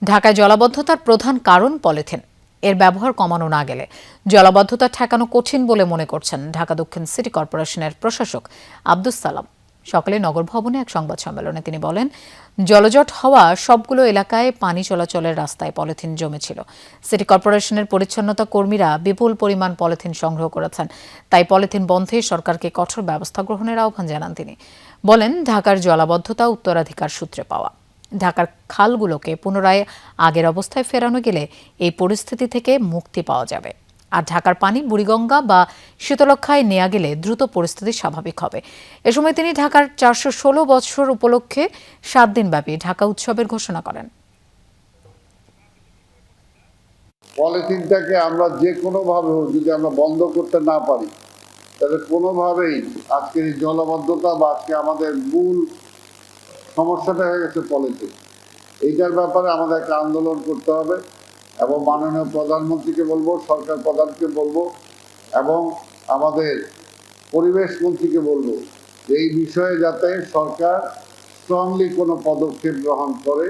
ঢাকায় জলাবদ্ধতার প্রধান কারণ পলিথিন। এর ব্যবহার কমানো না গেলে জলাবদ্ধতা ঠেকানো কঠিন বলে মনে করছেন ঢাকা দক্ষিণ সিটি কর্পোরেশনের প্রশাসক আব্দুস সালাম। সকালে নগর ভবনে এক সংবাদ সম্মেলনে তিনি বলেন, জলজট হওয়া সবগুলো এলাকায় পানি চলাচলের রাস্তায় পলিথিন জমেছিল। সিটি কর্পোরেশনের পরিচ্ছন্নতা কর্মীরা বিপুল পরিমাণ পলিথিন সংগ্রহ করেছেন। তাই পলিথিন বন্ধে সরকারকে কঠোর ব্যবস্থা গ্রহণের আহ্বান জানান তিনি। বলেন, ঢাকার জলাবদ্ধতা উত্তরাধিকার সূত্রে পাওয়া। ঢাকার খালগুলোকে পুনরায় আগের অবস্থায় ফেরানো গেলে এই পরিস্থিতি থেকে মুক্তি পাওয়া যাবে। আর ঢাকার পানি বুড়িগঙ্গা বা শীতলক্ষ্যায় নেওয়া গেলে দ্রুত পরিস্থিতি স্বাভাবিক হবে। এ সময় তিনি ঢাকার 416 বছর উপলক্ষে 7 দিনব্যাপী ঢাকা উৎসবের ঘোষণা করেন। পলিথিনটাকে আমরা যে কোনোভাবে যদি আমরা বন্ধ করতে না পারি, তাহলে কোনোভাবেই আজকের এই জলাবদ্ধতা বা আজকে আমাদের মূল সমস্যাটা হয়ে গেছে পলিথিন। এইটার ব্যাপারে আমাদের একটা আন্দোলন করতে হবে এবং মাননীয় প্রধানমন্ত্রীকে বলবো, সরকার প্রধানকে বলবো এবং আমাদের পরিবেশ মন্ত্রীকে বলবো এই বিষয়ে যাতে সরকার স্ট্রংলি কোনো পদক্ষেপ গ্রহণ করে।